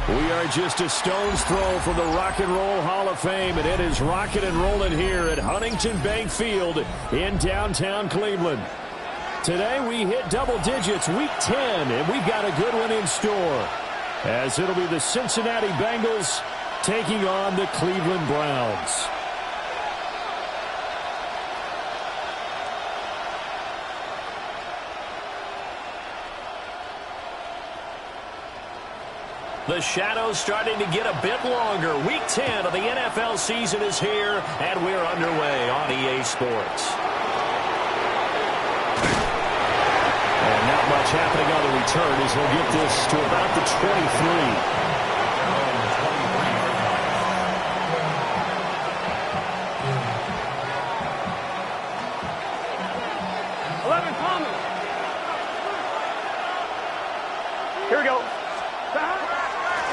We are just a stone's throw from the Rock and Roll Hall of Fame, and it is rocking and rolling here at Huntington Bank Field in downtown Cleveland. Today we hit double digits, week 10, and we've got a good one in store, as it'll be the Cincinnati Bengals taking on the Cleveland Browns. The shadow's starting to get a bit longer. Week 10 of the NFL season is here, and we're underway on EA Sports. And not much happening on the return as they'll get this to about the 23.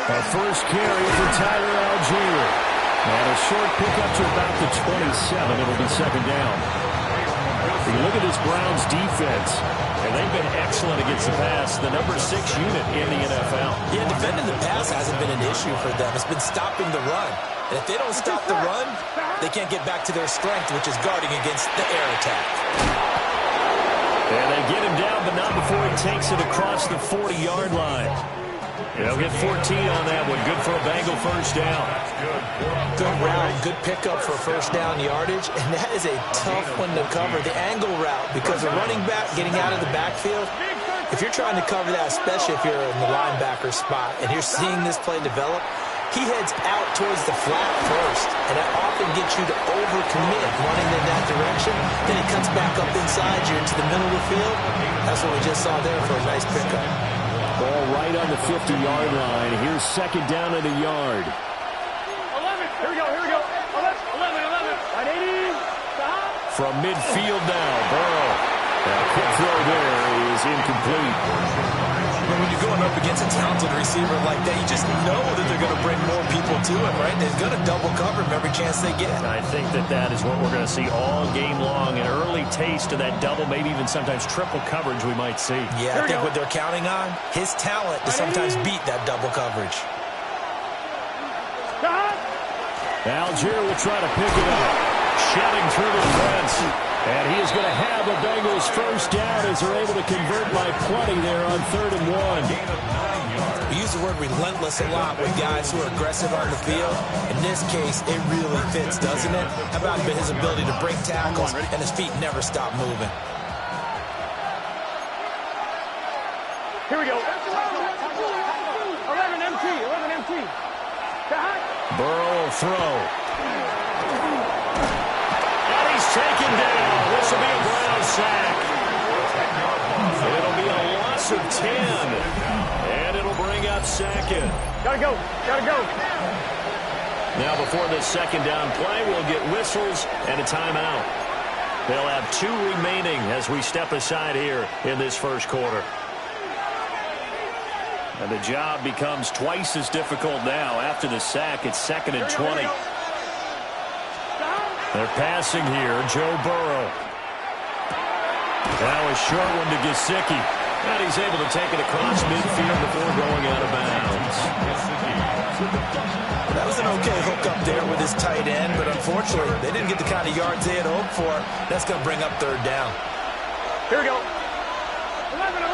A first carry for Tyler Algier. And a short pickup to about the 27. It'll be second down. If you look at this Browns defense, and they've been excellent against the pass, the number 6 unit in the NFL. Yeah, defending the pass hasn't been an issue for them. It's been stopping the run. And if they don't stop the run, they can't get back to their strength, which is guarding against the air attack. And they get him down, but not before he takes it across the 40-yard line. They'll get 14 on that one. Good for a Bengal first down. Good route, good pickup for first down yardage, and that is a tough one to cover. The angle route, because the running back getting out of the backfield, if you're trying to cover that, especially if you're in the linebacker spot, and you're seeing this play develop, he heads out towards the flat first, and that often gets you to overcommit running in that direction. Then he cuts back up inside you into the middle of the field. That's what we just saw there for a nice pickup. Ball right on the 50-yard line. Here's second down at a yard. 11. Here we go. 11. Right 80. Stop. From midfield now, Burrow. That quick throw there is incomplete. When you're going up against a talented receiver like that, you just know that they're going to bring more people to him, right? They're going to double cover him every chance they get. I think that is what we're going to see all game long. An early taste of that double, maybe even sometimes triple coverage we might see. Yeah, I think what they're counting on, his talent to sometimes beat that double coverage. Algier will try to pick it up. Shedding through the defense. And he is going to have a Bengals first down as they're able to convert by plenty there on 3rd and 1. We use the word relentless a lot with guys who are aggressive on the field. In this case, it really fits, doesn't it? How about his ability to break tackles and his feet never stop moving? Here we go. 11 MT. Burrow will throw. And he's taken down. This will be a Brown sack. It'll be a loss of 10. And it'll bring up second. Gotta go. Now before this second down play, we'll get whistles and a timeout. They'll have 2 remaining as we step aside here in this first quarter. And the job becomes twice as difficult now. After the sack, it's 2nd and 20. They're passing here, Joe Burrow. Now a short one to Gesicki. And he's able to take it across midfield before going out of bounds. That was an okay hook up there with his tight end, but unfortunately, they didn't get the kind of yards they had hoped for. That's going to bring up 3rd down. Here we go. 11.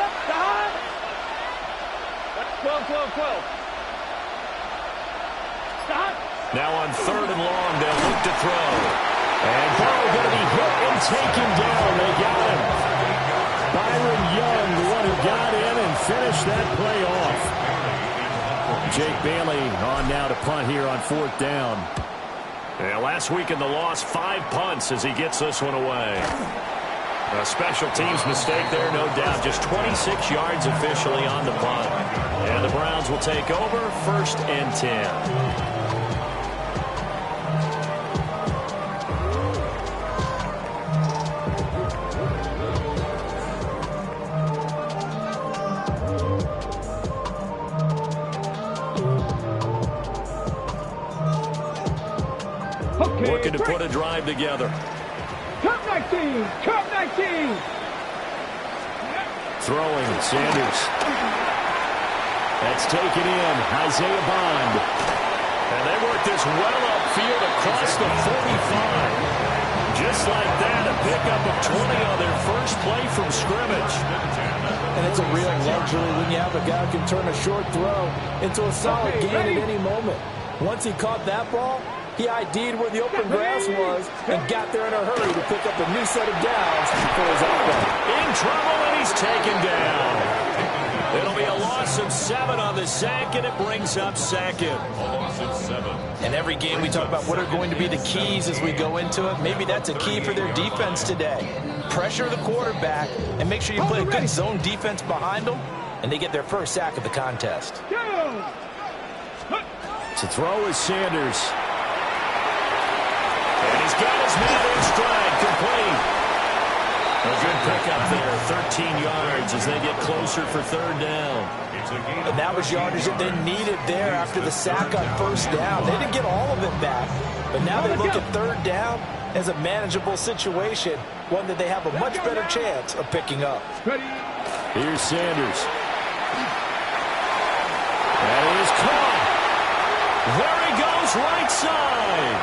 12. Stop. Now on 3rd and long, they'll look to throw. And Burrow going to be hit and taken down. They got him. Byron Young, the one who got in and finished that play off. Jake Bailey on now to punt here on 4th down. Yeah, last week in the loss, 5 punts as he gets this one away. A special teams mistake there, no doubt. Just 26 yards officially on the punt. And the Browns will take over 1st and 10. Looking to put a drive together. Cup 19! Cup 19! Throwing, Sanders. That's taken in, Isaiah Bond. And they work this well upfield across the 45. Just like that, a pickup of 20 on their first play from scrimmage. And it's a real luxury when you have a guy who can turn a short throw into a solid gain at any moment. Once he caught that ball, he ID'd where the open grass was and got there in a hurry to pick up a new set of downs for his offense. In trouble, and he's taken down. It'll be a loss of 7 on the sack, and it brings up 2nd. A loss of 7. In every game, we talk about what are going to be the keys as we go into it. Maybe that's a key for their defense today. Pressure the quarterback and make sure you play a good zone defense behind them, and they get their first sack of the contest. To throw is Sanders. And he's got his man in stride, complete. A good pickup there, 13 yards as they get closer for 3rd down. And that was yardage that they needed there after the sack on 1st down. They didn't get all of it back, but now they look at 3rd down as a manageable situation, one that they have a much better chance of picking up. Here's Sanders. That is caught. There he goes, right side.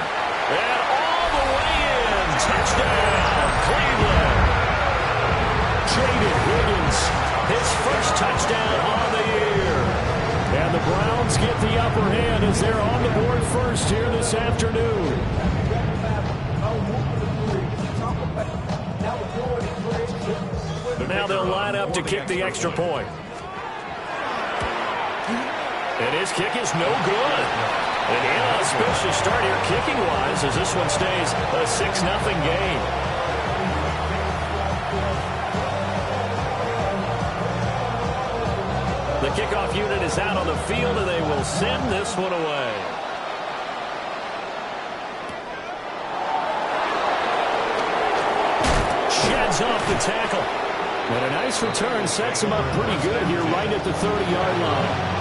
And all the way in. Touchdown, Cleveland. Jaden Higgins, his first touchdown on the year. And the Browns get the upper hand as they're on the board first here this afternoon. Now they'll line up to kick the extra point. And his kick is no good. An inauspicious start here kicking-wise as this one stays a 6-0 game. The kickoff unit is out on the field, and they will send this one away. Sheds off the tackle. And a nice return sets him up pretty good here right at the 30-yard line.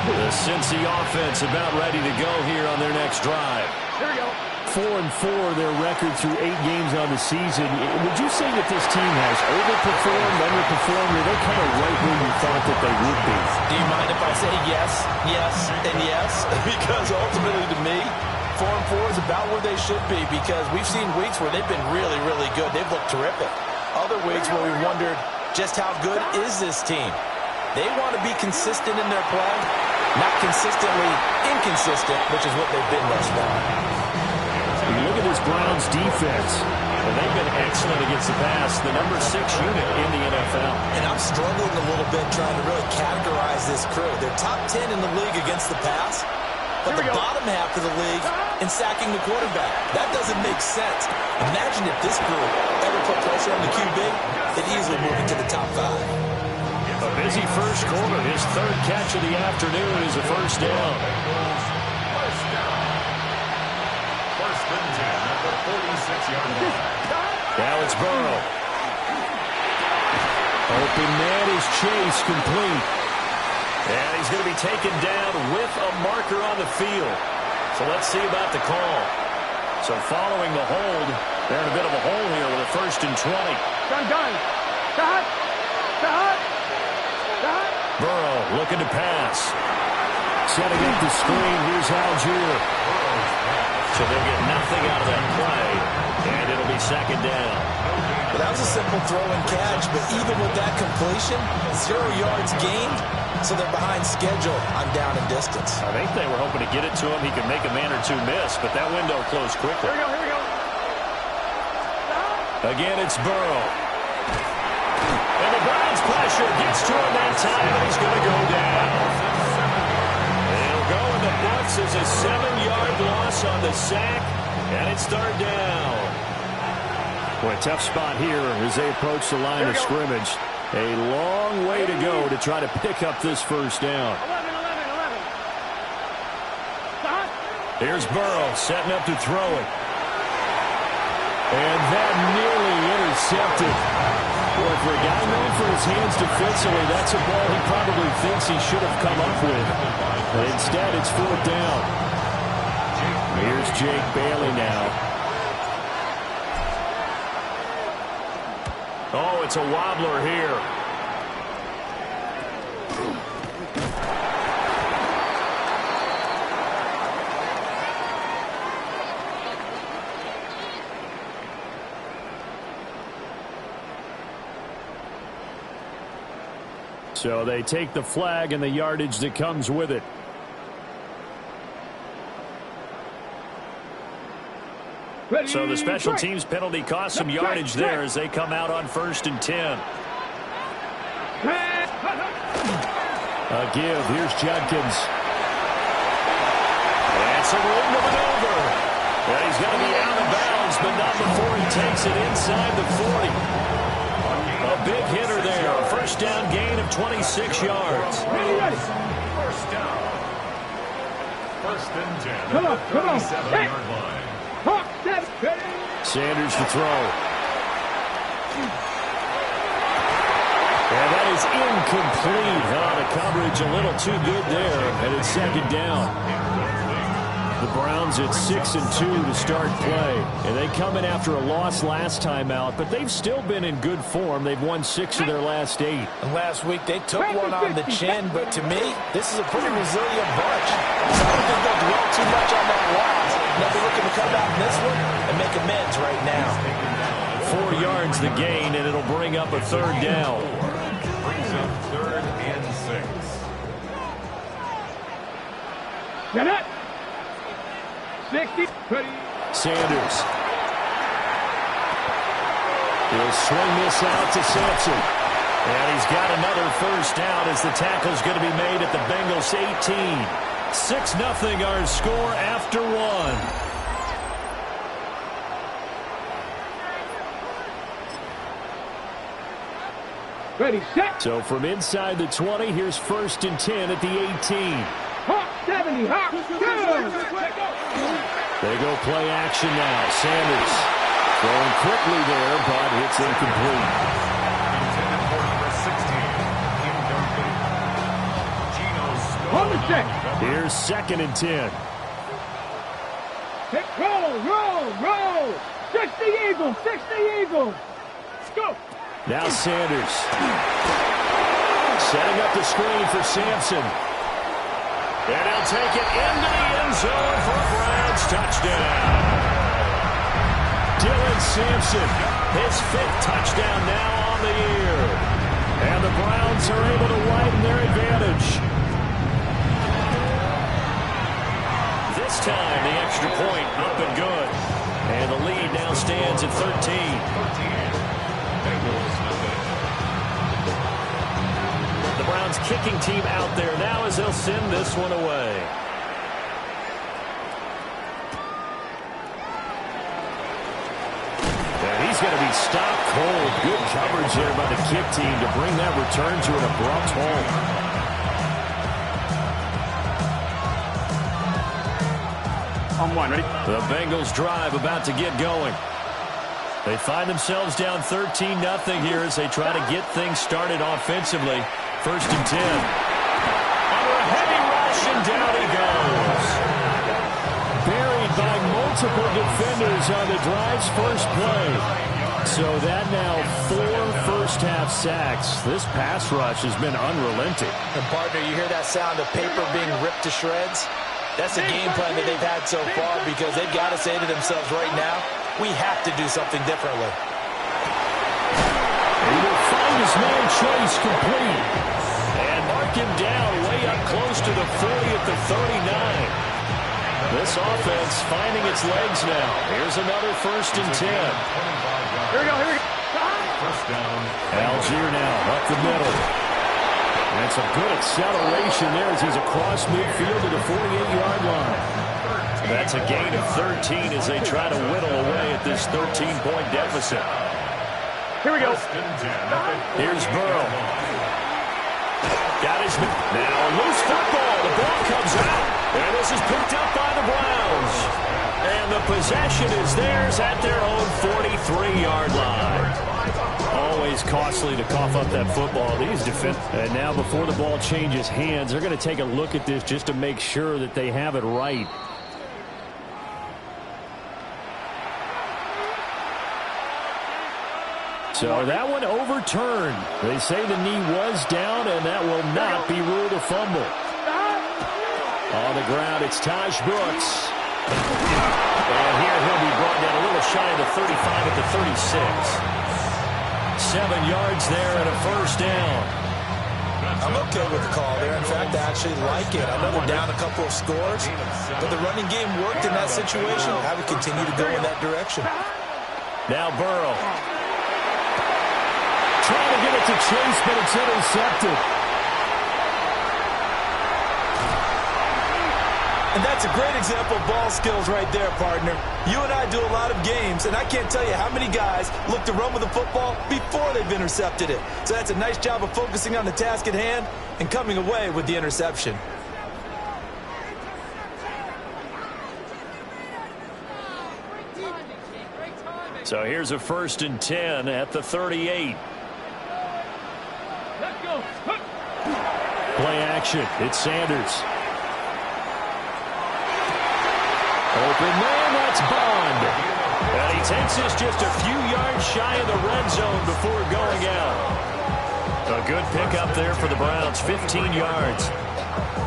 The Cincy offense about ready to go here on their next drive. Here we go. 4-4 their record through 8 games on the season. Would you say that this team has overperformed, underperformed, or they're kind of right where you thought that they would be? Do you mind if I say yes, yes, and yes? Because ultimately to me, 4-4 is about where they should be, because we've seen weeks where they've been really, really good. They've looked terrific. Other weeks where we wondered just how good is this team. They want to be consistent in their play, not consistently inconsistent, which is what they've been thus far. You look at this Browns defense. Well, they've been excellent against the pass, the number 6 unit in the NFL. And I'm struggling a little bit trying to really categorize this crew. They're top 10 in the league against the pass, but the bottom half of the league in sacking the quarterback. That doesn't make sense. Imagine if this group ever put pressure on the QB, they'd easily move into the top 5. A busy first quarter. His 3rd catch of the afternoon is a first down. First and 10 at the 46-yard line. Now it's Burrow. Open man is Chase, complete. And he's going to be taken down with a marker on the field. So let's see about the call. So following the hold, they're in a bit of a hole here with a 1st and 20. Done. Burrow looking to pass. Setting up the screen, here's Algier. So they'll get nothing out of that play. And it'll be be second down. Well, that was a simple throw and catch, but even with that completion, 0 yards gained, so they're behind schedule on down and distance. I think they were hoping to get it to him. He could make a man or two miss, but that window closed quickly. Here we go. Again, it's Burrow. And the Browns pressure gets to him that time, and he's going to go down. It'll go in the books as a 7-yard loss on the sack, and it's third down. Boy, tough spot here as they approach the line of scrimmage. A long way to go to try to pick up this first down. 11. Here's Burrow setting up to throw it. And that nearly intercepted. Boy, for a guy known for his hands defensively, that's a ball he probably thinks he should have come up with. But instead, it's fourth down. Here's Jake Bailey now. Oh, it's a wobbler here. So they take the flag and the yardage that comes with it. So the special teams penalty cost some yardage there as they come out on 1st and 10. A give. Here's Judkins. And some room to maneuver. Well, he's going to be out of bounds, but not before he takes it inside the 40. A big hitter there. A first down gain of 26 yards. Ready. First down. 1st and 10. Come on. 37-yard line. Sanders to throw. And that is incomplete. The coverage a little too good there, and it's second down. The Browns at 6-2 to start play. And they come in after a loss last time out, but they've still been in good form. They've won 6 of their last 8. And last week, they took one on the chin, but to me, this is a pretty resilient bunch. So I don't think they'll dwell too much on that loss. They'll be looking to come out in this one and make amends right now. 4 yards the gain, and it'll bring up a third down. Brings up 3rd and 6. Get it. 60. Sanders. He'll swing this out to Sampson. And he's got another first down as the tackle's going to be made at the Bengals 18. 6-0 our score after 1. Ready, set. So from inside the 20, here's 1st and 10 at the 18. Hawk 70. Hawk. They go play action now. Sanders throwing quickly there, but it's incomplete. Intended for number 16. Incomplete. Geno On the check. Here's 2nd and 10. Roll. 60 Eagles. Let's go. Now Sanders setting up the screen for Sampson. And he'll take it into the end zone for a Browns touchdown. Dylan Sampson, his 5th touchdown now on the year. And the Browns are able to widen their advantage. This time, the extra point up and good. And the lead now stands at 13. The Browns kicking team out there now as they'll send this one away. And he's going to be stopped cold. Good coverage there by the kick team to bring that return to an abrupt halt. On one, ready? The Bengals drive about to get going. They find themselves down 13-0 here as they try to get things started offensively. 1st and 10. Under a heavy rush, and down he goes. Buried by multiple defenders on the drive's first play. So that now 4 first-half sacks. This pass rush has been unrelenting. And partner, you hear that sound of paper being ripped to shreds? That's the game plan that they've had so far because they've got to say to themselves right now, we have to do something differently. He will find his man Chase complete. And mark him down way up close to the 40 at the 39. This offense finding its legs now. Here's another 1st and 10. Here we go, here we go. First down. Algier now up the middle. And some good acceleration there as he's across midfield to the 48-yard line. That's a gain of 13 as they try to whittle away at this 13-point deficit. Here we go. Here's Burrow. Got his... Now a loose football. The ball comes out. And this is picked up by the Browns. And the possession is theirs at their own 43-yard line. Always costly to cough up that football. These defend. And now before the ball changes hands, they're going to take a look at this just to make sure that they have it right. So that one overturned. They say the knee was down, and that will not be ruled a fumble. On the ground, it's Taj Brooks. And here he'll be brought down a little shy of the 35 at the 36. 7 yards there and a 1st down. I'm okay with the call there. In fact, I actually like it. I know they're down a couple of scores, but the running game worked in that situation. I would continue to go in that direction. Now Burrow. Trying to get it to Chase, but it's intercepted. And that's a great example of ball skills right there, partner. You and I do a lot of games, and I can't tell you how many guys look to run with the football before they've intercepted it. So that's a nice job of focusing on the task at hand and coming away with the interception. So here's a 1st and 10 at the 38. Let's go. Play action. It's Sanders. Open man, that's Bond. And he takes this just a few yards shy of the red zone before going out. A good pickup there for the Browns, 15 yards.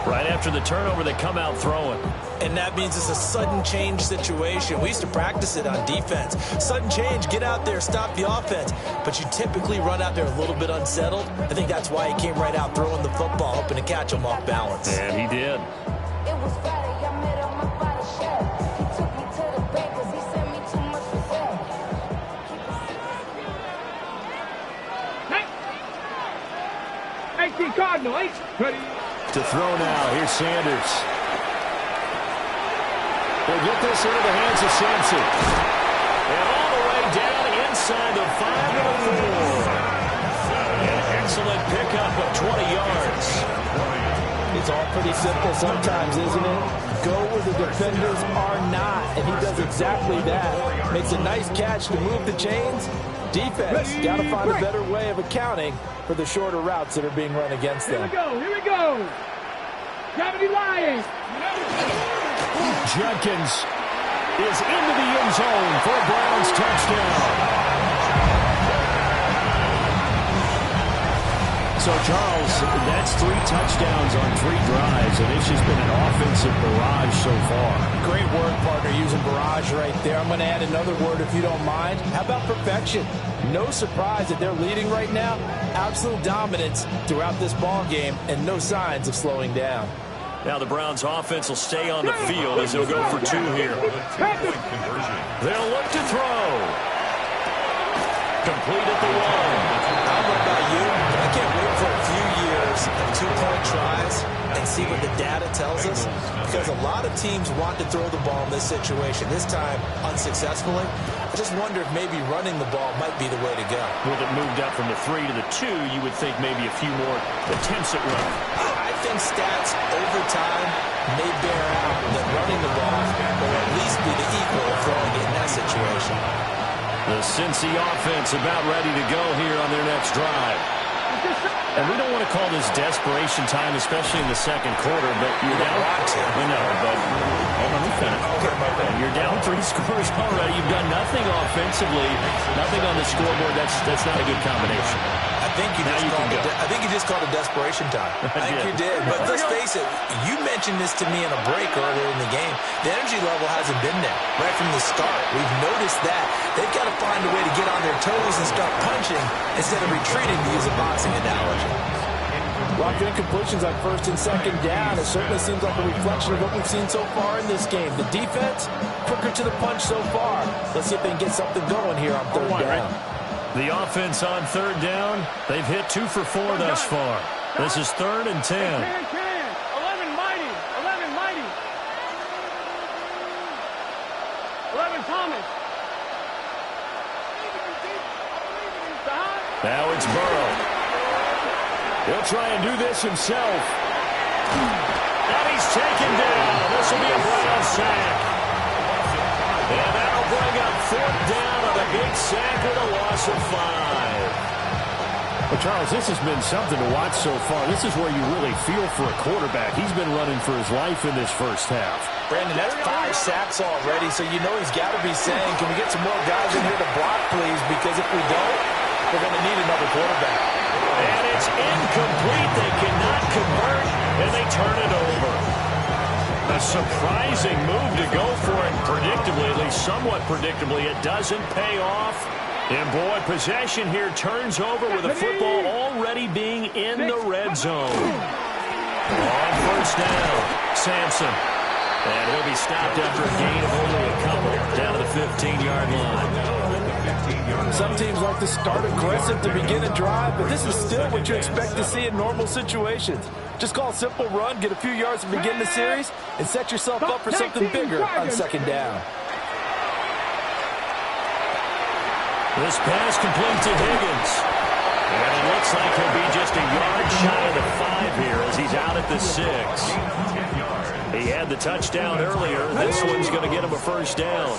Right after the turnover, they come out throwing. And that means it's a sudden change situation. We used to practice it on defense. Sudden change, get out there, stop the offense. But you typically run out there a little bit unsettled. I think that's why he came right out throwing the football, hoping to catch him off balance. And he did. It was Friday, I met on my body shop. He took me to the bank 'cause he sent me too much for that. Hey, Cardinal, hey. Ready? To throw now. Here's Sanders. They'll get this into the hands of Sampson. And all the way down inside the 5 of the 4. An excellent pickup of 20 yards. It's all pretty simple sometimes, isn't it? Go where the defenders are not, and he does exactly that. Makes a nice catch to move the chains. Defense got to find a better way of accounting for the shorter routes that are being run against them. Here we go. Gravity Lions. Jenkins is into the end zone for a Browns touchdown. So, Charles, that's 3 touchdowns on 3 drives, and it's just been an offensive barrage so far. Great work, partner, using barrage right there. I'm going to add another word if you don't mind. How about perfection? No surprise that they're leading right now. Absolute dominance throughout this ball game and no signs of slowing down. Now the Browns offense will stay on the field as they'll go for 2 here. They'll look to throw. Complete at the 1. I don't know about you, but I can't wait for a few years of 2-point tries and see what the data tells us, because a lot of teams want to throw the ball in this situation. This time, unsuccessfully. I just wonder if maybe running the ball might be the way to go. With it moved up from the 3 to the 2, you would think maybe a few more attempts at running. I think stats over time may bear out that running the ball will at least be the equal of throwing it in that situation. The Cincy offense about ready to go here on their next drive. And we don't want to call this desperation time, especially in the second quarter, but you're down. We know, but hold on, we finish. You're down 3 scores already. You've done nothing offensively, nothing on the scoreboard. That's not a good combination. I think you just called it desperation time. I think you did. But let's face it, you mentioned this to me in a break earlier in the game. The energy level hasn't been there right from the start. We've noticed that. They've got to find a way to get on their toes and start punching instead of retreating, to use a boxing analogy. Locked in completions on first and second down. It certainly seems like a reflection of what we've seen so far in this game. The defense, quicker to the punch so far. Let's see if they can get something going here on third down. The offense on third down, they've hit 2 for 4 thus far. This is 3rd and 10. 11 mighty. 11 mighty. 11 Thomas. Now it's Burrow. He'll try and do this himself. And he's taken down. This will be a Brown sack. And that'll bring up 4th down on a big sack with a loss of 5. Well, Charles, this has been something to watch so far. This is where you really feel for a quarterback. He's been running for his life in this first half. Brandon, that's 5 sacks already, so you know he's got to be saying, can we get some more guys in here to block, please? Because if we don't, we're going to need another quarterback. And it's incomplete. They cannot convert, and they turn it over. A surprising move to go for it. Predictably, at least somewhat predictably, it doesn't pay off. And, boy, possession here turns over with the football already being in the red zone. On first down, Sampson. And he'll be stopped after a gain of only a couple down to the 15-yard line. Some teams like to start aggressive to begin a drive, but this is still what you expect to see in normal situations. Just call a simple run, get a few yards to begin the series, and set yourself up for something bigger on second down. This pass complete to Higgins. And it looks like he'll be just a yard shy of the 5 here as he's out at the 6. He had the touchdown earlier. This one's going to get him a first down.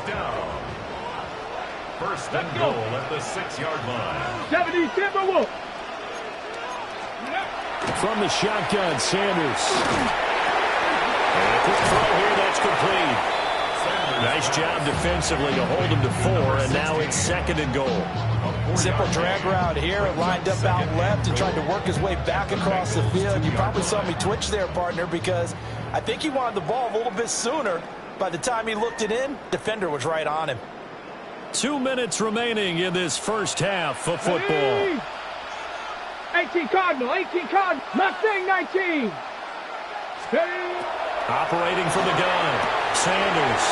First and goal at the 6-yard line. 70 Timberwolves. From the shotgun, Sanders. And a quick throw here, that's complete. Nice job defensively to hold him to 4, and now it's 2nd and goal. Simple drag route here, lined up out left and tried to work his way back across the field. You probably saw me twitch there, partner, because I think he wanted the ball a little bit sooner. By the time he looked it in, defender was right on him. 2 minutes remaining in this first half of football. 18 Cardinal. Mustang 19. Operating from the gun, Sanders.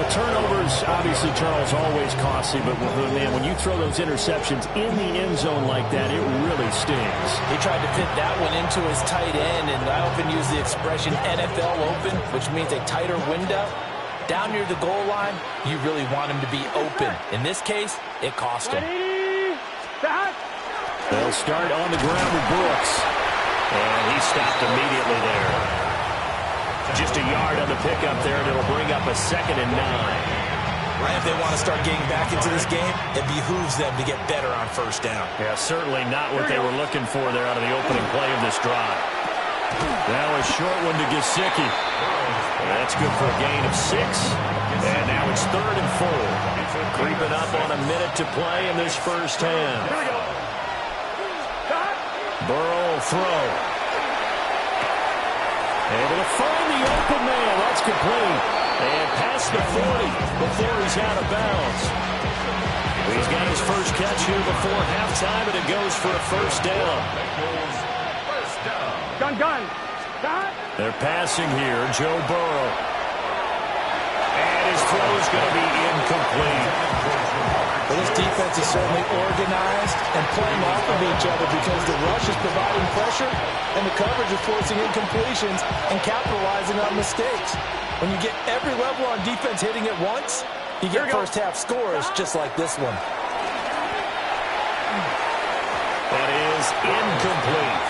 Turnovers, obviously, Charles, always costly, but man, when you throw those interceptions in the end zone like that, it really stings. He tried to fit that one into his tight end, and I often use the expression NFL open, which means a tighter window. Down near the goal line, you really want him to be open. In this case, it cost him. They'll start on the ground with Brooks. And he stopped immediately there. Just a yard on the pickup there, and it'll bring up a 2nd and 9. Right, if they want to start getting back into this game, it behooves them to get better on first down. Yeah, certainly not what they were looking for there out of the opening play of this drive. Now a short one to Gesicki. That's good for a gain of 6. And now it's 3rd and 4. Creeping up on a minute to play in this first half. Burrow throw. Able to find the open man. That's complete. And past the 40 before he's out of bounds. He's got his first catch here before halftime, and it goes for a first down. Gun. They're passing here, Joe Burrow. And his throw is going to be incomplete. Well, this defense is certainly organized and playing off of each other because the rush is providing pressure and the coverage is forcing incompletions and capitalizing on mistakes. When you get every level on defense hitting at once, you get first half scores just like this one. That is incomplete.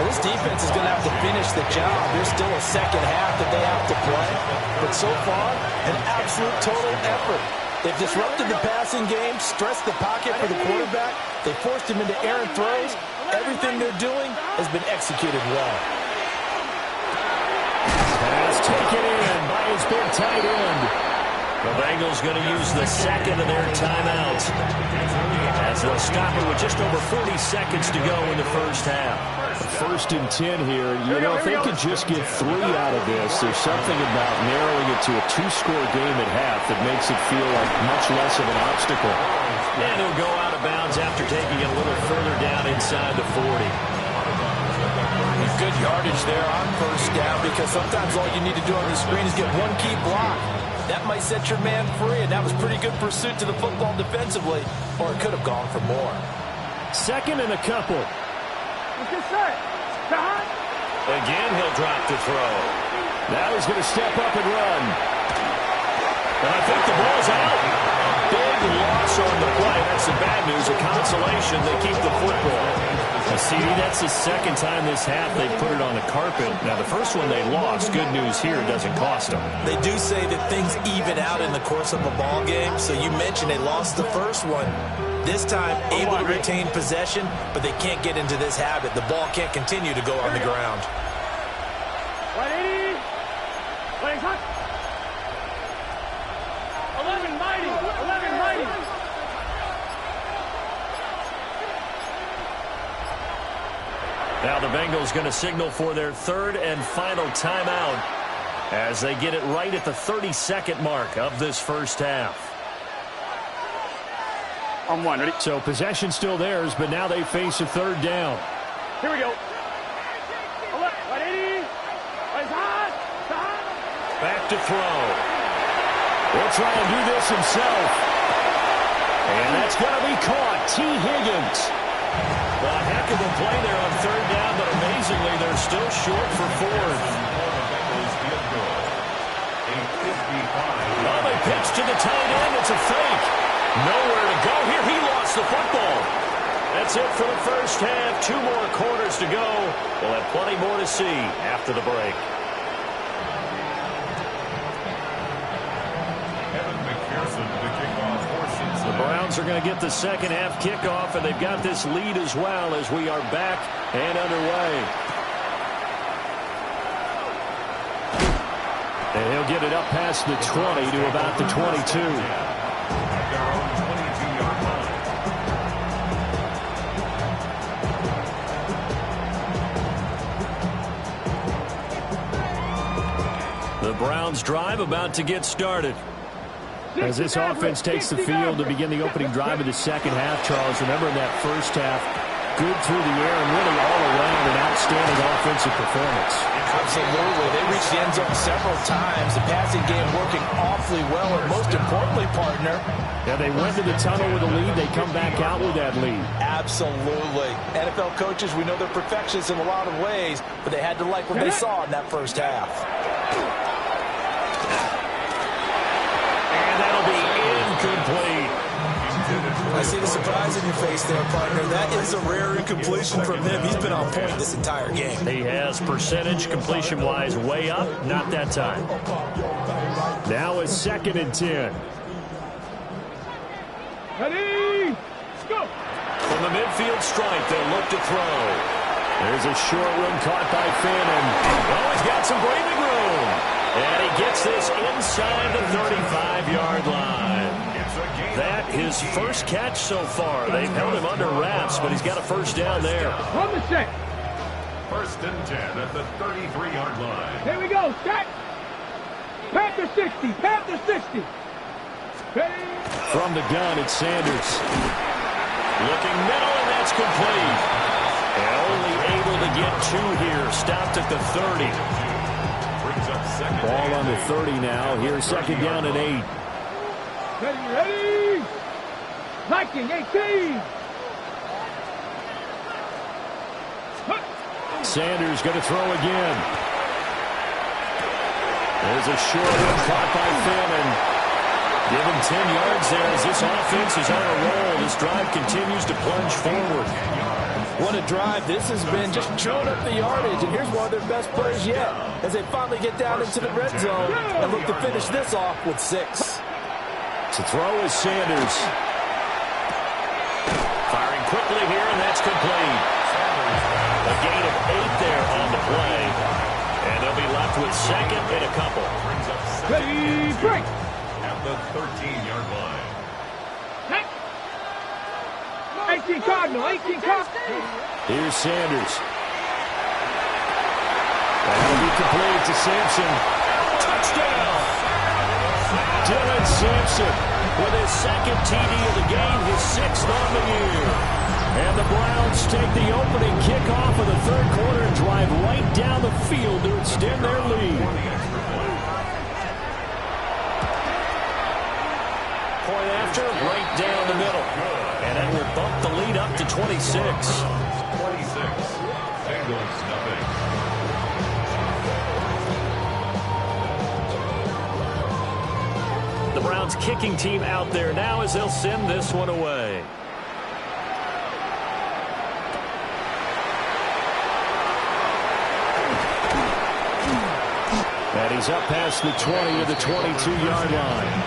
Well, this defense is going to have to finish the job. There's still a second half that they have to play. But so far, an absolute total effort. They've disrupted the passing game, stressed the pocket for the quarterback. They forced him into errant throws. Everything they're doing has been executed well. taken in by his big tight end. The Bengals going to use the second of their timeouts as they'll stop it with just over 40 seconds to go in the first half. 1st and 10 here. You know, if they could just get 3 out of this, there's something about narrowing it to a 2-score game at half that makes it feel like much less of an obstacle. And he'll go out of bounds after taking it a little further down inside the 40. Good yardage there on first down because sometimes all you need to do on the screen is get one key block. That might set your man free, and that was pretty good pursuit to the football defensively, or it could have gone for more. 2nd and a couple. Again, he'll drop to throw. Now he's going to step up and run. And I think the ball's out. Big loss on the play. That's the bad news. A consolation, they keep the football. CD, that's the 2nd time this half they put it on the carpet. Now, the first one they lost. Good news here, it doesn't cost them. They do say that things even out in the course of a ball game. So you mentioned they lost the first one. This time, able to retain possession, but they can't get into this habit. The ball can't continue to go on the ground. 180. Playing hot. 11 mighty. 11 mighty. Now the Bengals going to signal for their 3rd and final timeout as they get it right at the 32nd mark of this first half. On 1, ready? So possession still theirs, but now they face a 3rd down. Here we go. 180. Back to throw. He'll try and do this himself. And that's going to be caught. T. Higgins. Well, a heck of a play there on 3rd down, but amazingly, they're still short for 4th. Well, they pitch to the tight end. It's a fake. Nowhere to go here. He lost the football. That's it for the first half. 2 more quarters to go. We'll have plenty more to see after the break. The Browns are going to get the second half kickoff, and they've got this lead as well as we are back and underway. And he'll get it up past the 20 to about the 22. The Browns drive about to get started. As this offense takes the field to begin the opening drive of the second half, Charles, remember in that first half, good through the air and really all around an outstanding offensive performance. Absolutely. They reached the end zone several times. The passing game working awfully well, and most importantly, partner. Yeah, they went to the tunnel with a lead. They come back out with that lead. Absolutely. NFL coaches, we know they're perfectionists in a lot of ways, but they had to like what they saw in that first half. Incomplete. I see the surprise in your face there, partner. That is a rare incompletion from him. He's been on point this entire game. He has percentage completion-wise way up. Not that time. Now a 2nd and 10. Ready? Go. From the midfield stripe, they'll look to throw. There's a short one caught by Fannin. Oh, he's got some breathing room. And he gets this inside the 35-yard line. That his first catch so far. They've held him under wraps, but he's got a first down there. From the set. 1st and 10 at the 33-yard line. Here we go. Set. Panther 60. Panther 60. Ready? From the gun, it's Sanders. Looking middle, and that's complete. And only able to get 2 here. Stopped at the 30. Ball on the 30 now. Here's 2nd down and 8. Ready, ready. Viking 18. Sanders going to throw again. There's a short one caught by Fannin. Give him 10 yards there as this offense is on a roll. This drive continues to plunge forward. What a drive. This has been just chewing up the yardage, and here's one of their best plays yet as they finally get down into the red zone and look to finish this off with 6. To throw is Sanders. Firing quickly here, and that's complete. A gain of 8 there on the play. And they'll be left with second and a couple. Ready, break. At the 13-yard line. 18 Cardinal, 18 Cardinal. Here's Sanders. That'll be complete to Sampson. Touchdown! Dylan Sampson With his second TD of the game, his sixth on the year. And the Browns take the opening kickoff of the third quarter and drive right down the field to extend their lead. Point after, right down the middle. And that will bump the lead up to 26. 26. Bengals nothing. The Browns kicking team out there now as they'll send this one away. And he's up past the 20 to the 22-yard line.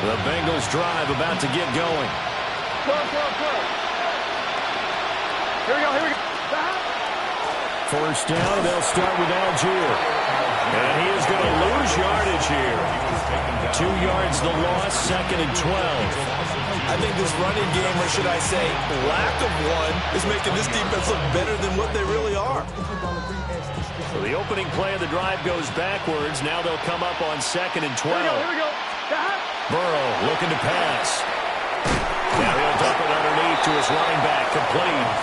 The Bengals drive about to get going. Here we go, here we go. First down, they'll start with Algier. And he is going to lose yardage here. 2 yards the loss, second and 12. I think this running game, or should I say lack of one, is making this defense look better than what they really are. So the opening play of the drive goes backwards. Now they'll come up on second and 12. Here we go. Burrow looking to pass. Now he'll dump it underneath to his running back, complete.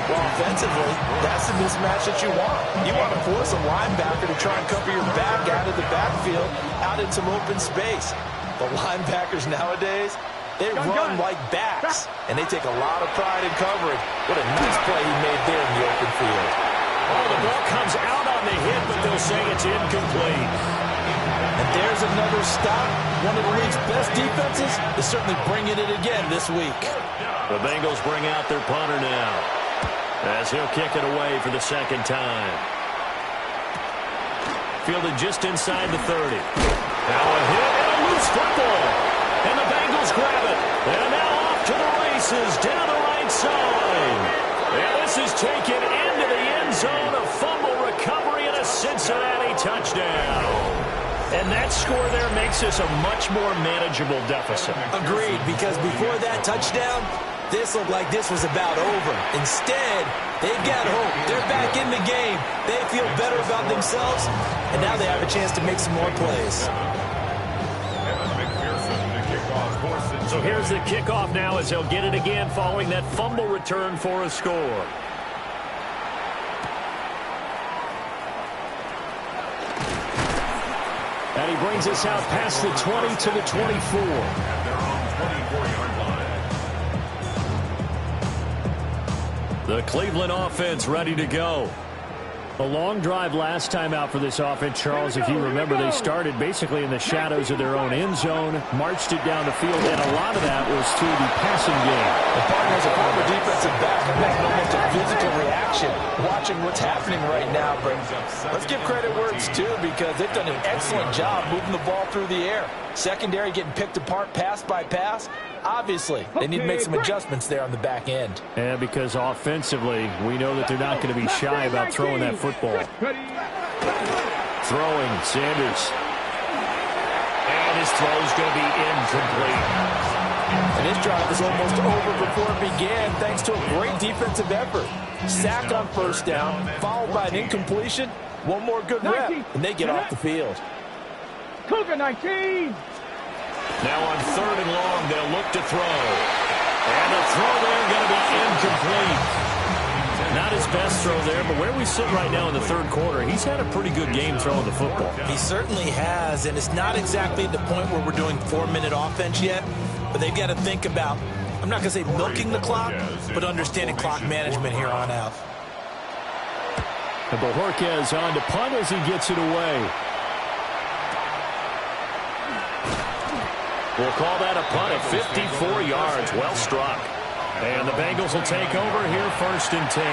Well, offensively, that's the mismatch that you want. You want to force a linebacker to try and cover your back out of the backfield, out in some open space. The linebackers nowadays, they run like backs, and they take a lot of pride in covering. What a nice play he made there in the open field. Oh, the ball comes out on the hit, but they'll say it's incomplete. And there's another stop. One of the league's best defenses is certainly bringing it again this week. The Bengals bring out their punter now, as he'll kick it away for the second time. Fielded just inside the 30. Now a hit and a loose football. And the Bengals grab it. And now off to the races down the right side. And this is taken into the end zone. A fumble recovery and a Cincinnati touchdown. And that score there makes this a much more manageable deficit. Agreed, because before that touchdown, this looked like this was about over. Instead, they've got hope. They're back in the game. They feel better about themselves, and now they have a chance to make some more plays. So here's the kickoff now as they'll get it again following that fumble return for a score. And he brings us out past the 20 to the 24. They're on 24-yard line. The Cleveland offense ready to go. A long drive last time out for this offense, Charles. If you remember, they started basically in the shadows of their own end zone, marched it down the field, and a lot of that was to the passing game. The partners a former defensive back are making almost a physical reaction watching what's happening right now. But let's give credit where it's due, because they've done an excellent job moving the ball through the air. Secondary getting picked apart pass by pass. Obviously, they need to make some adjustments there on the back end. Yeah, because offensively, we know that they're not going to be shy about throwing that football. Throwing, Sanders. And his throw's going to be incomplete. And this drive is almost over before it began, thanks to a great defensive effort. Sack on first down, followed by an incompletion. One more good rep, and they get off the field. Cougar 19. Now on third and long, they'll look to throw. And the throw there going to be incomplete. Not his best throw there, but where we sit right now in the third quarter, he's had a pretty good game throwing the football. He certainly has, and it's not exactly at the point where we're doing 4-minute offense yet, but they've got to think about, I'm not going to say milking the clock, but understanding clock management here on out. And Bojorquez on to punt as he gets it away. We'll call that a punt of 54 yards. Well struck. And the Bengals will take over here first and 10.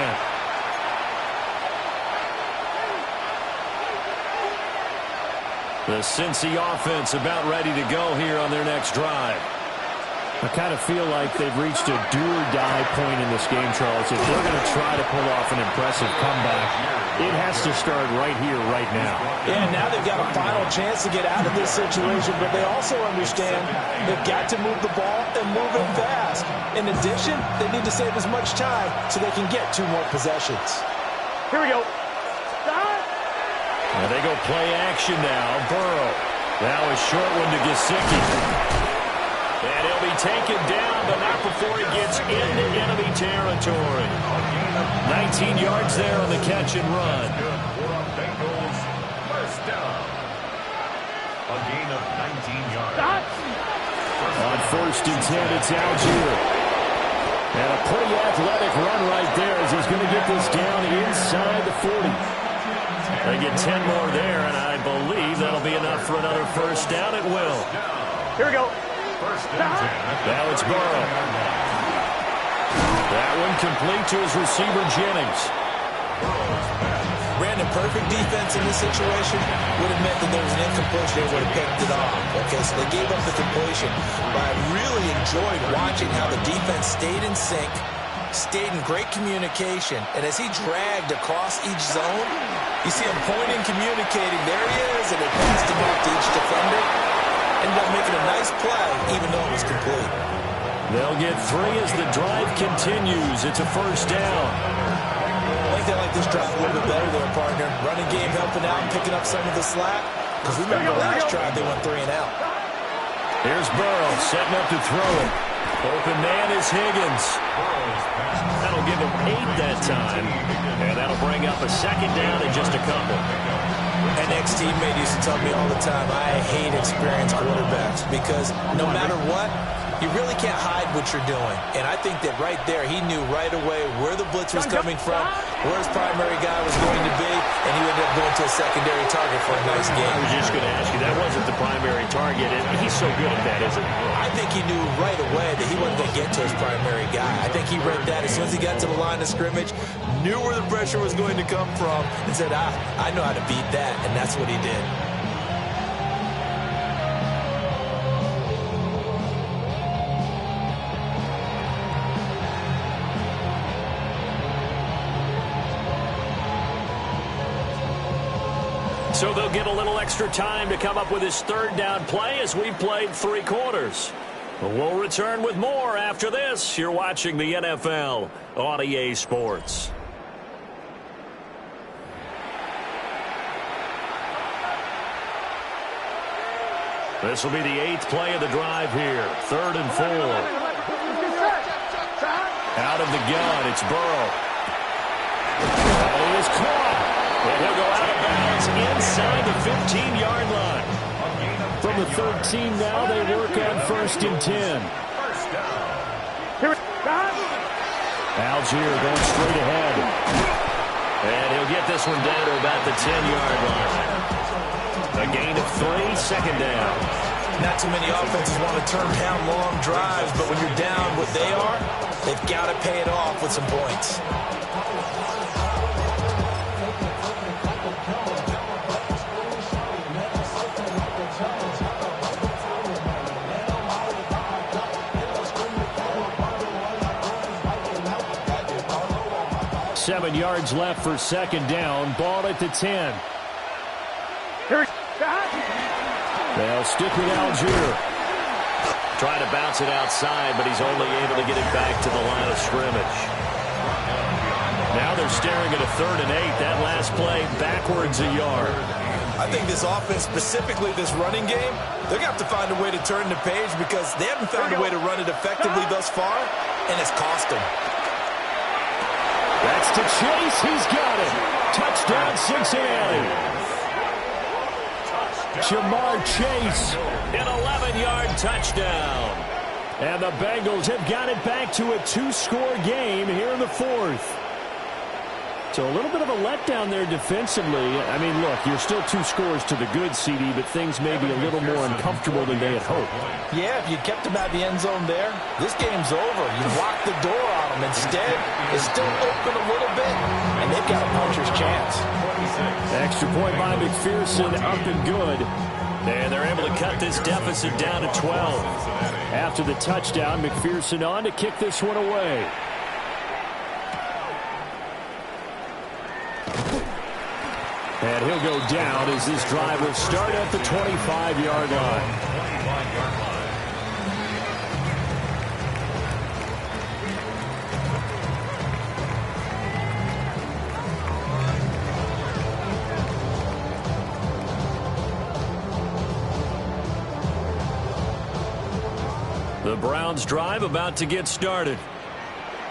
The Cincy offense about ready to go here on their next drive. I kind of feel like they've reached a do-or-die point in this game, Charles. If they're going to try to pull off an impressive comeback, it has to start right here, right now. Yeah, now they've got a final chance to get out of this situation, but they also understand they've got to move the ball and move it fast. In addition, they need to save as much time so they can get 2 more possessions. Here we go. Stop. And they go play action now. Burrow. Now a short one to Gesicki. And he'll be taken down, but not before he gets into enemy territory. 19 yards there on the catch and run. Bengals first down. A gain of 19 yards. Stop. On 1st and 10, it's Algier. And a pretty athletic run right there as he's going to get this down inside the 40. They get 10 more there, and I believe that'll be enough for another first down. It will. Here we go. First and 10. Now it's Burrow. That one complete to his receiver, Jennings. Brandon, perfect defense in this situation would have meant that there was an incompletion. They would have picked it off. Okay, so they gave up the completion. But I really enjoyed watching how the defense stayed in sync, stayed in great communication, and as he dragged across each zone, you see him pointing, communicating. There he is, and they passed him off to each defender. Ended up making a nice play, even though it was complete. They'll get 3 as the drive continues. It's a first down. I think they like this drive a little bit better there, partner. Running game helping out and picking up some of the slack. Because remember the last drive, they went 3 and out. Here's Burrow setting up to throw it. Open man is Higgins. That'll give him 8 that time. And that'll bring up a second down in just a couple. An ex-teammate used to tell me all the time, I hate experienced quarterbacks because no matter what, you really can't hide what you're doing. And I think that right there, he knew right away where the blitz was coming from, where his primary guy was going to be, and he ended up going to a secondary target for a nice game. I was just going to ask you, that wasn't the primary target, and he's so good at that, isn't he? I think he knew right away that he wasn't going to get to his primary guy. I think he read that as soon as he got to the line of scrimmage, knew where the pressure was going to come from, and said, I know how to beat that, and that's what he did. So they'll get a little extra time to come up with his 3rd down play as we played 3 quarters. We'll return with more after this. You're watching the NFL on EA Sports. This will be the 8th play of the drive here. 3rd and 4. Out of the gun, it's Burrow. He is caught. And he'll go out of bounds inside the 15-yard line. From the 13 now, they work on 1st and 10. Algier going straight ahead. And he'll get this one down to about the 10-yard line. A gain of 3, second down. Not too many offenses want to turn down long drives, but when you're down what they are, they've got to pay it off with some points. Seven yards left for second down. Ball at the 10. They'll stick with Algier. Trying to bounce it outside, but he's only able to get it back to the line of scrimmage. Now they're staring at a 3rd and 8. That last play backwards a yard. I think this offense, specifically this running game, they're going to have to find a way to turn the page because they haven't found a way to run it effectively thus far, and it's cost them. That's to Chase. He's got it. Touchdown, Cincinnati. Jamar Chase, an 11-yard touchdown. And the Bengals have got it back to a 2-score game here in the 4th. So a little bit of a letdown there defensively. I mean, look, you're still 2 scores to the good, CD, but things may be a little more uncomfortable than they had hoped. Yeah, if you kept them out of the end zone there, this game's over. You locked the door on them. Instead, it's still open a little bit, and they've got a puncher's chance. Extra point by McPherson, up and good. And they're able to cut this deficit down to 12. After the touchdown, McPherson on to kick this one away. And he'll go down as this drive will start at the 25-yard line. The Browns drive about to get started.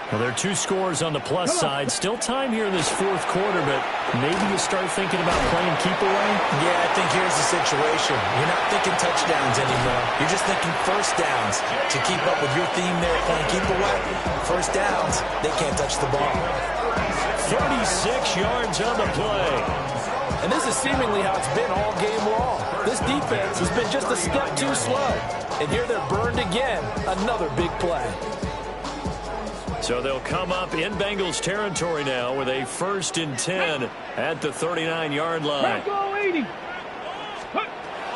Well, there are two scores on the plus side. Still time here in this fourth quarter, but maybe you start thinking about playing keep away? Yeah, I think here's the situation. You're not thinking touchdowns anymore. You're just thinking first downs. To keep up with your theme there, playing keep away, first downs, they can't touch the ball. 36 yards on the play. And this is seemingly how it's been all game long. This defense has been just a step too slow. And here they're burned again. Another big play. So they'll come up in Bengals territory now with a 1st and 10 at the 39-yard line.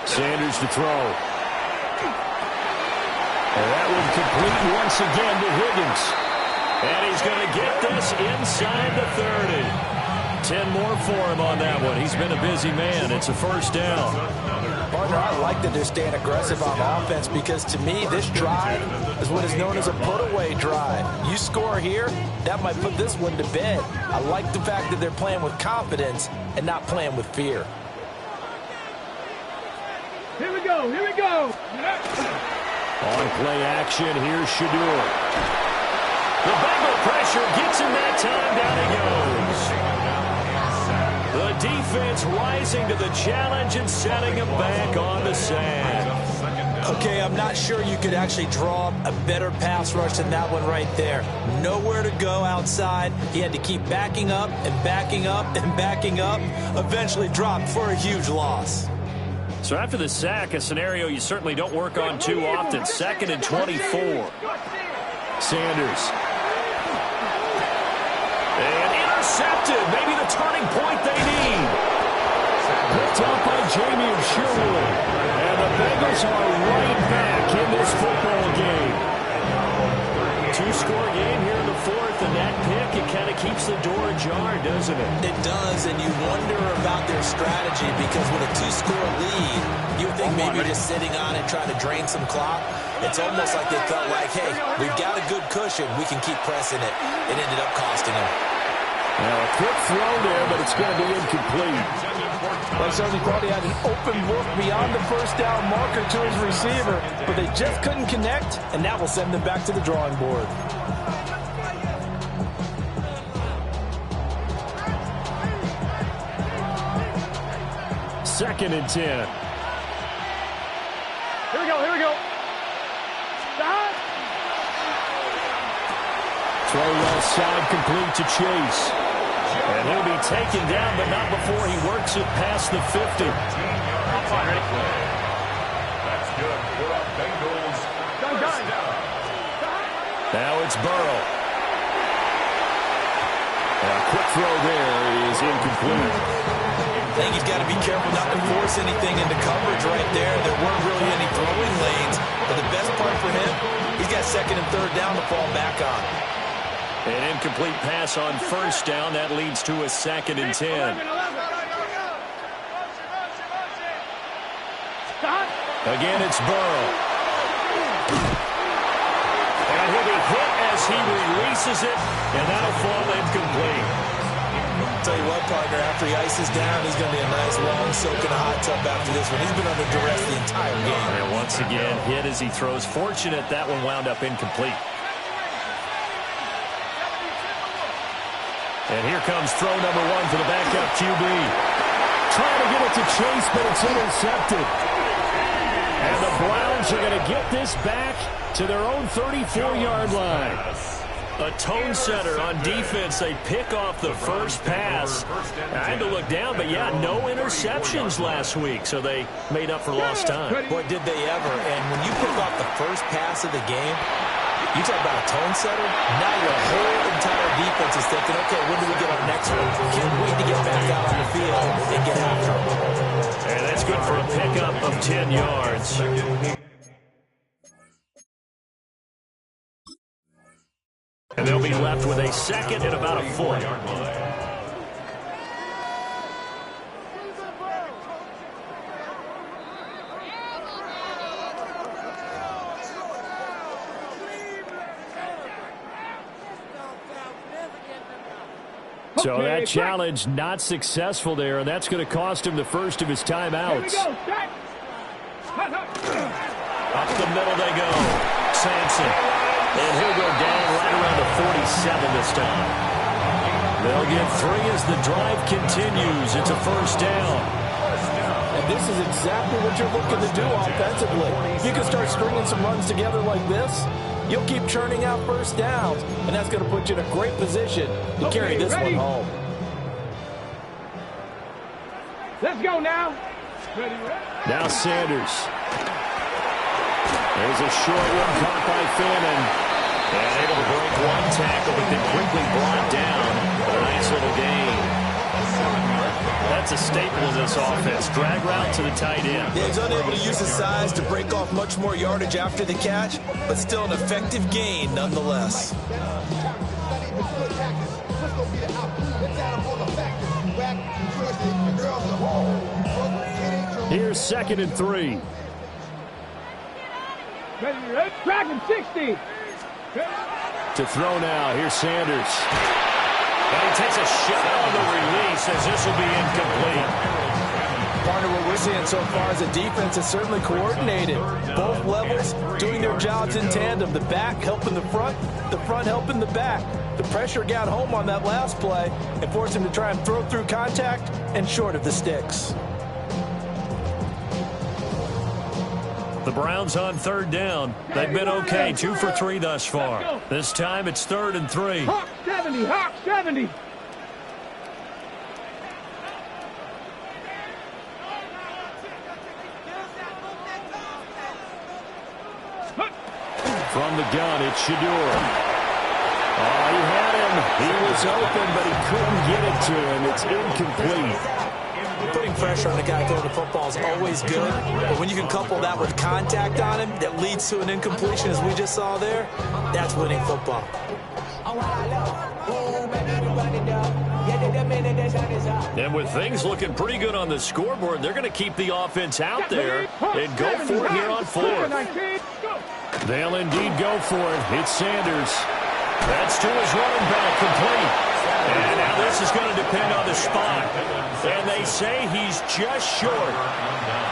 Sanders to throw. And that one complete once again to Higgins. And he's going to get this inside the 30. 10 more for him on that one. He's been a busy man. It's a first down. Partner, I like that they're staying aggressive on offense because to me, this drive is what is known as a put-away drive. You score here, that might put this one to bed. I like the fact that they're playing with confidence and not playing with fear. Here we go, here we go. On play action, here's Shadur. The Bengal pressure gets him that time. Down he goes. The defense rising to the challenge and setting him back on the sand. Okay, I'm not sure you could actually draw a better pass rush than that one right there. Nowhere to go outside. He had to keep backing up and backing up and backing up. Eventually dropped for a huge loss. So after the sack, a scenario you certainly don't work on too often. 2nd and 24. Sanders. And intercepted. Maybe the turning point they need. Picked up by Jamie of Sherwood. And the Bengals are right back in this football game. 2-score game here in the fourth, and that pick, it kind of keeps the door ajar, doesn't it? It does, and you wonder about their strategy because with a 2-score lead, you would think maybe just sitting on it, trying to drain some clock. It's almost like they felt like, hey, we've got a good cushion. We can keep pressing it. It ended up costing them. Now a quick throw there, but it's going to be incomplete. Well, certainly thought he had an open look beyond the first down marker to his receiver, but they just couldn't connect, and that will send them back to the drawing board. Second and 10. Here we go, here we go. Stop. Throw left side complete to Chase. And he'll be taken down, but not before he works it past the 50. That's good for the Bengals. First down. Now it's Burrow. A quick throw there is incomplete. I think he's got to be careful not to force anything into coverage right there. There weren't really any throwing lanes, but the best part for him, he's got 2nd and 3rd down to fall back on. An incomplete pass on first down. That leads to a 2nd and 10. Again, it's Burrow. And he'll be hit as he releases it, and that'll fall incomplete. Tell you what, partner, after he ices down, he's going to be a nice long soak in a hot tub after this one. He's been under duress the entire game. And once again, hit as he throws. Fortunate that one wound up incomplete. And here comes throw number 1 for the backup QB. Trying to get it to Chase, but it's intercepted. And the Browns are going to get this back to their own 34-yard line. A tone setter on defense. They pick off the first pass. I had to look down, but yeah, no interceptions last week, so they made up for lost time. Boy, did they ever. And when you pick off the first pass of the game, you talk about a tone setter, now your whole entire defense is thinking, okay, when do we get our next one? Can't wait to get back out on the field and get after them. And that's good for a pickup of 10 yards. And they'll be left with a second and about a foot. So that challenge not successful there, and that's going to cost him the first of his timeouts. Up the middle they go. Sampson. And he'll go down right around the 47 this time. They'll get 3 as the drive continues. It's a first down. And this is exactly what you're looking to do offensively. You can start stringing some runs together like this. You'll keep churning out first downs, and that's going to put you in a great position to carry this one home. Let's go now. Now Sanders. There's a short one caught by Fannin. And able to break one tackle, but then quickly brought down for a nice little gain. That's a staple of this offense. Drag route to the tight end. Yeah, he's unable to use his size to break off much more yardage after the catch, but still an effective gain nonetheless. Here's 2nd and 3. Track him 60. To throw now. Here's Sanders. And he takes a shot on the release as this will be incomplete. Partner, what we're seeing so far as a defense is certainly coordinated. Both levels doing their jobs in tandem. The back helping the front helping the back. The pressure got home on that last play and forced him to try and throw through contact and short of the sticks. The Browns on 3rd down. They've been okay, 2 for 3 thus far. This time it's 3rd and 3. Hawk 70, Hawk 70. From the gun, it's Shador. Oh, he had him. He was open, but he couldn't get it to him. It's incomplete. Putting pressure on the guy throwing the football is always good, but when you can couple that with contact on him that leads to an incompletion, as we just saw there, that's winning football. And with things looking pretty good on the scoreboard, they're going to keep the offense out there and go for it here on 4th. They'll indeed go for it. It's Sanders. That's to his running back, complete. And now this is going to depend on the spot. And they say he's just short.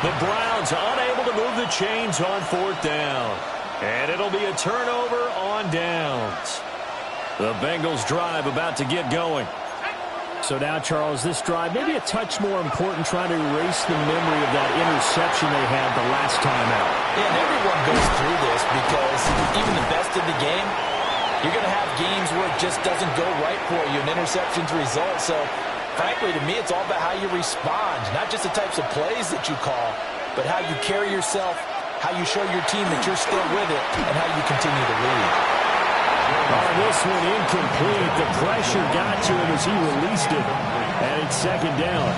The Browns unable to move the chains on 4th down. And it'll be a turnover on downs. The Bengals drive about to get going. So now, Charles, this drive maybe a touch more important, trying to erase the memory of that interception they had the last time out. Yeah, and everyone goes through this because even the best in the game, you're going to have games where it just doesn't go right for you, an interception's result. So, frankly, to me, it's all about how you respond, not just the types of plays that you call, but how you carry yourself, how you show your team that you're still with it, and how you continue to lead. Oh, this one incomplete. The pressure got to him as he released it. And it's 2nd down.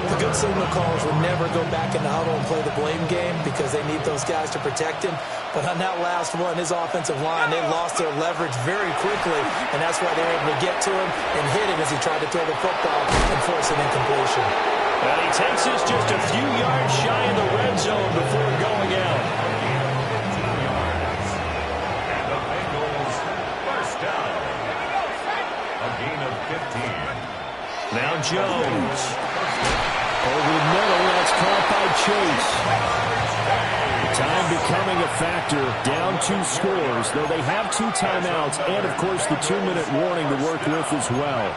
The good signal callers will never go back in the huddle and play the blame game because they need those guys to protect him. But on that last one, his offensive line, they lost their leverage very quickly, and that's why they were able to get to him and hit him as he tried to throw the football and force an incompletion. And he takes us just a few yards shy of the red zone before going out. Now Jones. Over the middle, that's caught by Chase. Time becoming a factor. Down 2 scores, though they have 2 timeouts and, of course, the 2-minute warning to work with as well.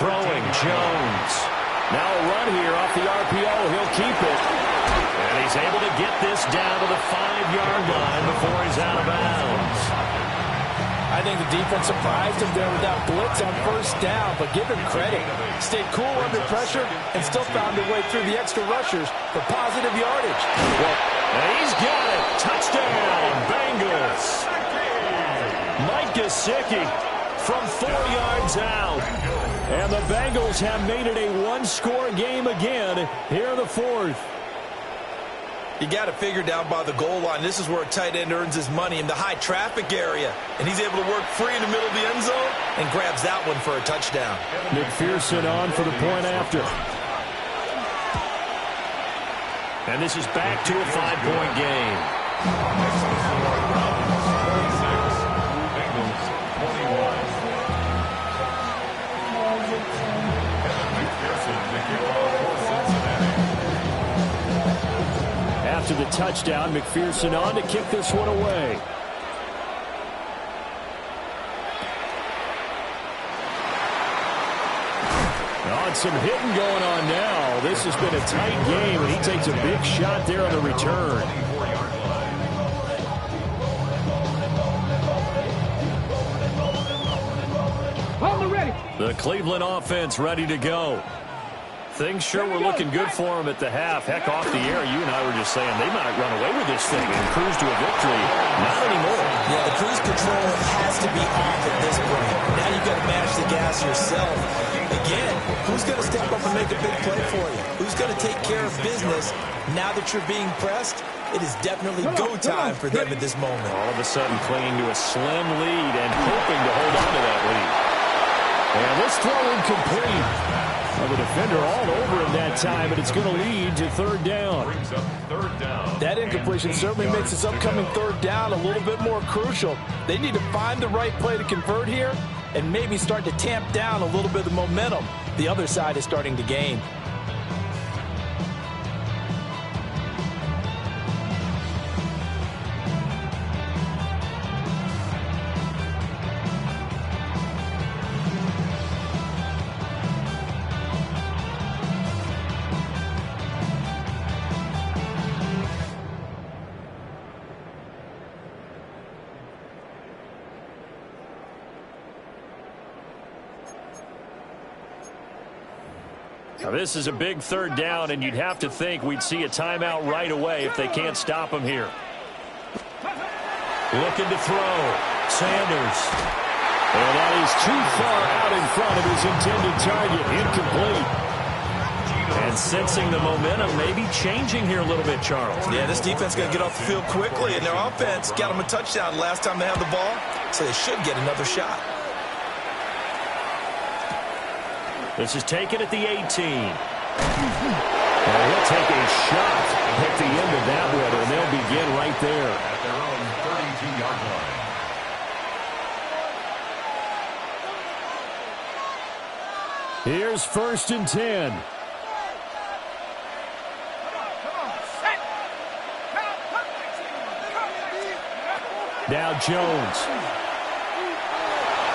Throwing Jones. Now a run here off the RPO. He'll keep it. And he's able to get this down to the 5-yard line before he's out of bounds. I think the defense surprised him there with that blitz on 1st down, but give him credit. Stayed cool under pressure and still found a way through the extra rushers for positive yardage. And he's got it. Touchdown, Bengals. Mike Gesicki from 4 yards out. And the Bengals have made it a one-score game again here in the fourth. You got to figure down by the goal line. This is where a tight end earns his money, in the high traffic area. And he's able to work free in the middle of the end zone and grabs that one for a touchdown. McPherson on for the point after. And this is back to a 5-point game. After the touchdown, McPherson on to kick this one away. Oh, some hitting going on now. This has been a tight game, and he takes a big shot there on the return. The Cleveland offense ready to go. Things sure were looking good for him at the half. Heck, off the air, you and I were just saying they might run away with this thing and cruise to a victory. Not anymore. Yeah, the cruise control has to be off at this point. Now you've got to manage the gas yourself. Again, who's going to step up and make a big play for you? Who's going to take care of business now that you're being pressed? It is definitely go time for them at this moment. All of a sudden clinging to a slim lead and hoping to hold on to that lead. And this throw incomplete. Well, the defender all over him that time, but it's going to lead to third down. That incompletion certainly makes this upcoming third down a little bit more crucial. They need to find the right play to convert here and maybe start to tamp down a little bit of the momentum the other side is starting to gain. Now, this is a big third down, and you'd have to think we'd see a timeout right away if they can't stop him here. Looking to throw. Sanders. And that is too far out in front of his intended target. Incomplete. And sensing the momentum maybe changing here a little bit, Charles. Yeah, this defense got to get off the field quickly, and their offense got them a touchdown last time they had the ball, so they should get another shot. This is taken at the 18. And he'll take a shot at the end of that one, and they'll begin right there. At their own 32-yard line. Here's 1st and 10. Now Jones.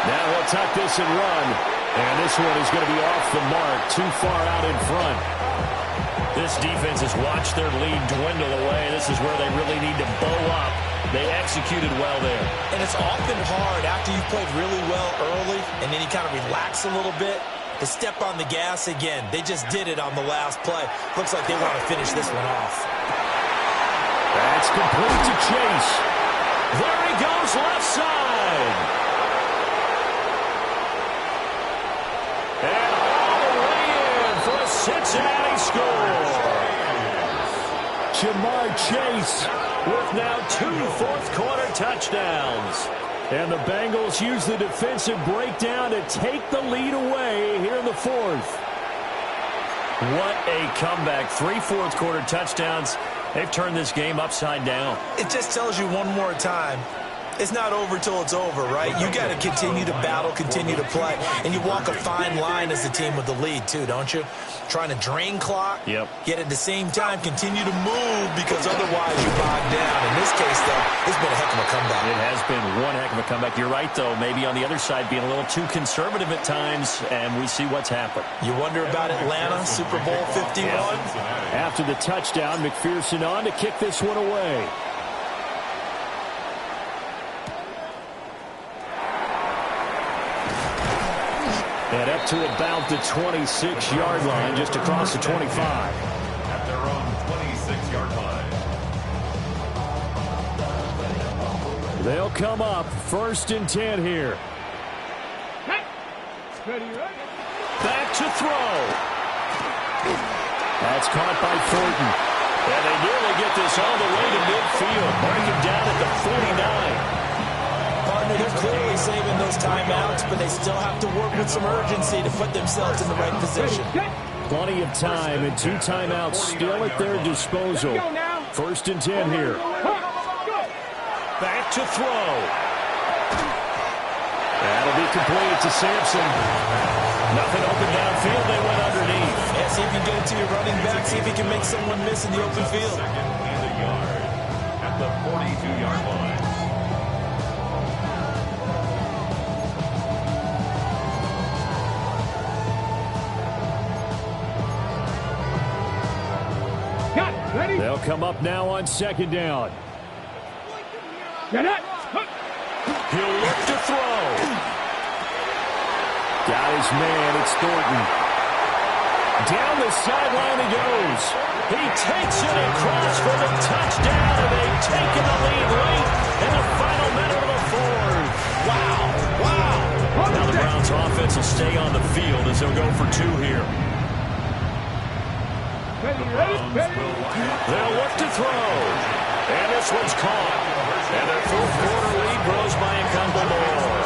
Now he'll tuck this and run. And this one is going to be off the mark, too far out in front. This defense has watched their lead dwindle away. This is where they really need to bow up. They executed well there. And it's often hard after you've played really well early and then you kind of relax a little bit to step on the gas again. They just did it on the last play. Looks like they want to finish this one off. That's complete to Chase. There he goes, left side. And all the way in for a Cincinnati score. Jamar Chase with now 2 fourth-quarter touchdowns. And the Bengals use the defensive breakdown to take the lead away here in the fourth. What a comeback. 3 fourth-quarter touchdowns. They've turned this game upside down. It just tells you one more time, it's not over till it's over, right? You got to continue to battle, continue to play, and you walk a fine line as a team with the lead too, don't you? Trying to drain clock, yet at the same time continue to move because otherwise you bog down. In this case, though, it's been a heck of a comeback. It has been one heck of a comeback. You're right, though. Maybe on the other side being a little too conservative at times, and we see what's happened. You wonder about Atlanta, Super Bowl 51? Yeah. After the touchdown, McPherson on to kick this one away. And up to about the 26-yard line, just across the 25. At their own 26-yard line. They'll come up 1st and 10 here. Ready, right? Back to throw. That's caught by Thornton. And they nearly get this all the way to midfield. Marking down at the 49. Partner, they're clearly saving those timeouts, but they still have to work with some urgency to put themselves in the right position. Plenty of time and 2 timeouts still at their disposal. 1st and 10 here. Back to throw. That'll be complete to Sampson. Nothing open downfield. They went underneath. Yeah, see if you can get it to your running back. See if you can make someone miss in the open field. And a yard at the 42-yard line. They'll come up now on 2nd down. He'll look to throw. Got his man. It's Thornton. Down the sideline he goes. He takes it across for the touchdown, and they've taken the lead late in the final minute of the 4th. Wow. Now the Browns offense will stay on the field as they'll go for 2 here. They'll look to throw. And this one's caught. And their 4th quarter lead grows by a couple more.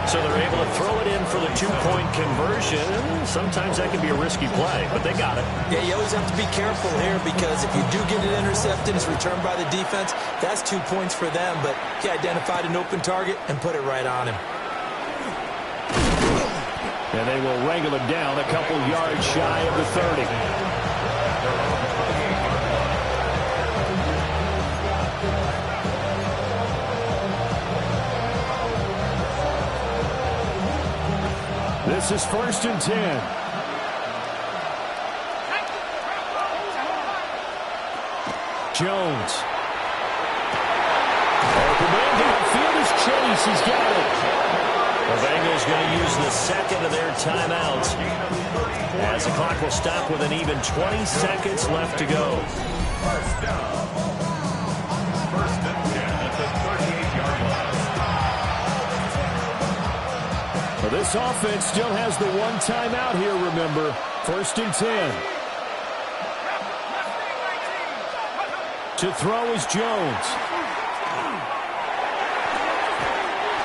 So they're able to throw it in for the 2-point conversion. Sometimes that can be a risky play, but they got it. Yeah, you always have to be careful here because if you do get it intercepted, it's returned by the defense, that's 2 points for them. But he identified an open target and put it right on him. And they will wrangle him down a couple yards shy of the 30. This is 1st and 10. Jones. Open man downfield is Chase. He's got it. The Bengals going to use the 2nd of their timeouts as the clock will stop with an even 20 seconds left to go. 1st down. 1st and 10 at the 38-yard line. Well, this offense still has the 1 timeout here, remember. 1st and 10. To throw is Jones.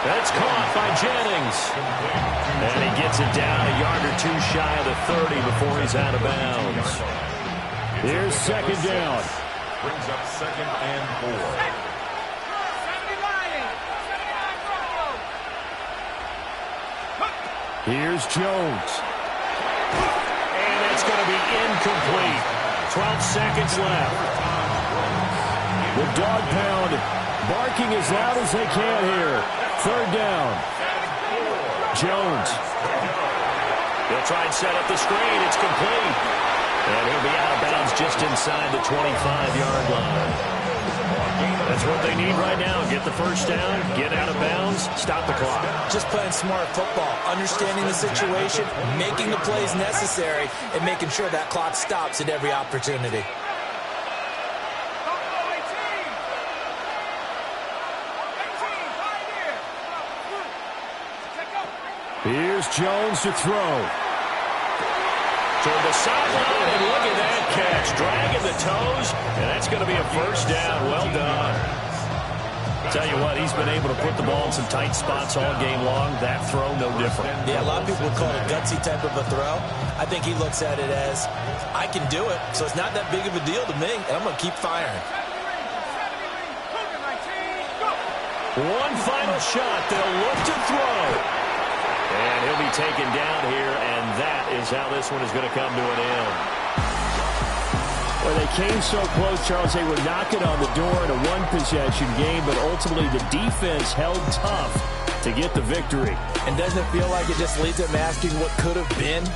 That's caught by Jennings. And he gets it down a yard or 2 shy of the 30 before he's out of bounds. Here's 2nd down. Brings up 2nd and 4. Here's Jones. And it's going to be incomplete. 12 seconds left. The dog pound barking as loud as they can here. 3rd down. Jones. He'll try and set up the screen. It's complete. And he'll be out of bounds just inside the 25-yard line. That's what they need right now. Get the 1st down, get out of bounds, stop the clock. Just playing smart football, understanding the situation, making the plays necessary, and making sure that clock stops at every opportunity. Here's Jones to throw. Toward the sideline, and look at that catch. Dragging the toes, and that's going to be a 1st down. Well done. Tell you what, he's been able to put the ball in some tight spots all game long. That throw, no different. Yeah, a lot of people would call it a gutsy type of a throw. I think he looks at it as, I can do it, so it's not that big of a deal to me, and I'm going to keep firing. One final shot. They'll look to throw. And he'll be taken down here, and that is how this one is going to come to an end. Well, they came so close, Charles. They were knocking on the door in a 1-possession game, but ultimately the defense held tough to get the victory. And doesn't it feel like it just leads them asking what could have been?